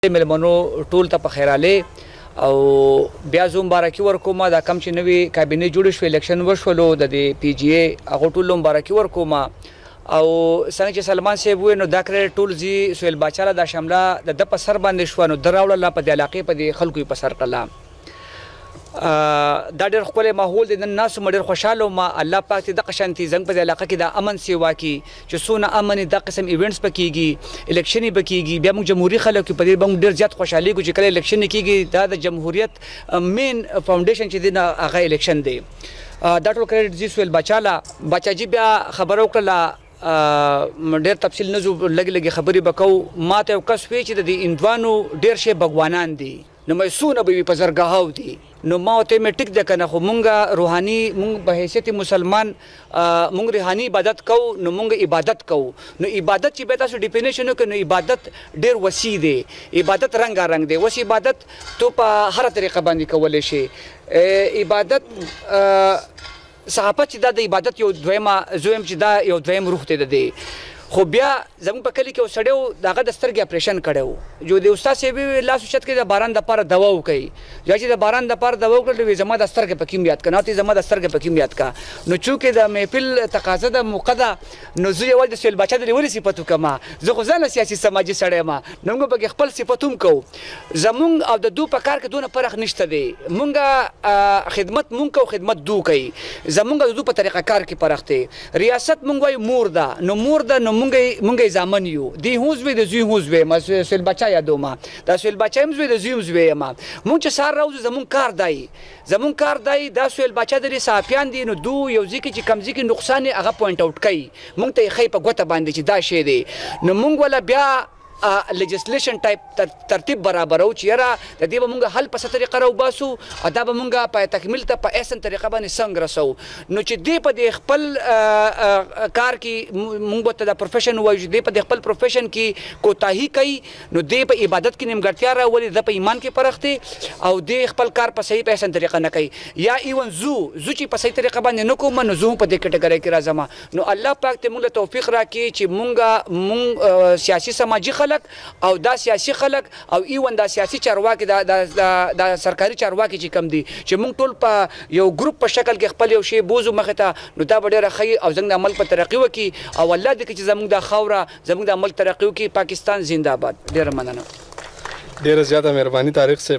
مېلمنو ټول ته په خیراله او بیا زه مبارکي ورکوم دا کم چې نوې کابینه جوړه شوه الیکشن وشولو د پی جی ای هغه ټول مبارکي ورکوم او څنګه چې سلمان صاحب وویل نو دا کړی ټول زی سهیل باچا له دا شمله د ده په سر باندې شوه نو ده راوړله په دې علاقې په دې خلکو یې په سر کړله دا ډېر ښکلی ماحول دی نن ناست وم ډېر خوشحاله وم الله پاک دې دغه شانتې زموږ په دې علاقه کې د امن سیوا کړي چې څونه امن دا قسم ایونټس به کېږي الیکشن یې به کېږي بیا موږ جمهوري خلک یو په دې به موږ ډېر زیات خوشحالېږو چې کله الیکشن کېږي دا د جمهوریت مین فاونډیشن چې دی نه هغه الیکشن دی دا ټول کریډټ ځي سهیل باچا له باچاجي بیا خبره وکړله ډېر تفصیل نه ځو لږې لږې خبرې به کوو ما ته یو کس وی چې د دې هندوانو ډېر شی بګوانان دي نو میسونه به وي په زرګاهاو دي نو ما ورته مې ټیک ده که نه خو مونږ روحاني مونږ په حیثیت مسلمان مونږ روحاني عبادت کوو نو مونږ عبادت کوو نو عبادت چې بیا تاسو ډیفینیشن وکړئ نو عبادت ډېر وسیع دی عبادت رنګارنګ دی اوس عبادت تو په هره طریقه باندې کولی شي عبادت صحافت چې دا د عبادت یو دویمه زویم چې دا یو دویم روح دی د دی خو بیا زموږ په کلي کې یو سړی و د هغه د سترګې اپریشن کړی و جو د استاد صاحب یې لاس اوچت کړي د باران دپاره دوا وکوي یا چې د باران دپاره دوا وکړل وي زما د سترګې پکې هم یاد کړه نو زما د سترګې پکې هم یاد کړه نو چونکې د محفل تقاضا د موقع ده نو زه یوازې د سهیل باچا د ولې صفت وکړم زه خو ځان سیاسي سماجي سړی یم نو موږ پکې خپل صفت هم کوو زموږ او د دو په کار کې دونه فرق نشته دی موږ خدمت موږ کوو خدمت دو کوي زموږ د دو په طریقه کار کې فرق دی ریاست موږ وایو مور ده نو مور ده نو مونږ زامن یو دی هم زوی د زوی هم زوی ما سهیل باچا یادوم دا سهیل باچا هم زوی د زوی هم زوی یم مونږ چې سهار راوځو زمونږ کار دی دا سهیل باچا درې صحافیان دي نو دو یو ځای کې چې کم ځای کې نقصان یې هغه پوینټ آوټ کوي مونږ ته یې ښیي په ګوته باندې چې دا شی دی نو مونږ وله بیا لیجسلیشن ټایپ ترتیب برابرو چې یاره د دې به مونږ حل په څه طریقه راوباسو او دا به مونږ په تکمیل ته په احسن طریقه باندې څنګه رسوو نو چې دې په دې خپل کار کې مونږ ورته د پروفیشن وایو چې دې په دې خپل پروفیشن کې کوتاهي کوي نو دې په عبادت کې نیمګړتیا راولي د په ایمان کې فرق دی او دې خپل کار په صحیح په احسن طریقه نه کوي یا ایون زو چې په صحیح طریقه باندې نه کوم نو زه هم په دې کټګرۍ کې راځم نو الله پاک ته مونږ له توفیق راکړي چې مونږ سیاسي سماجي خلک او دا سیاسي خلک او ایون دا سیاسي چارواکي دا سرکاري چارواکي چې کم دي چې مونږ ټول په یو ګروپ په شکل کې خپل یو شی بوزو مخې ته نو دا به ډېره ښه او زموږ د عمل په ترقي وکړي او الله دې کړي چې زموږ دا خاوره زموږ د عمل ترقي وکړي پاکستان زنده باد ډېره مننه ډېره زیاته مهرباني طارق صاحب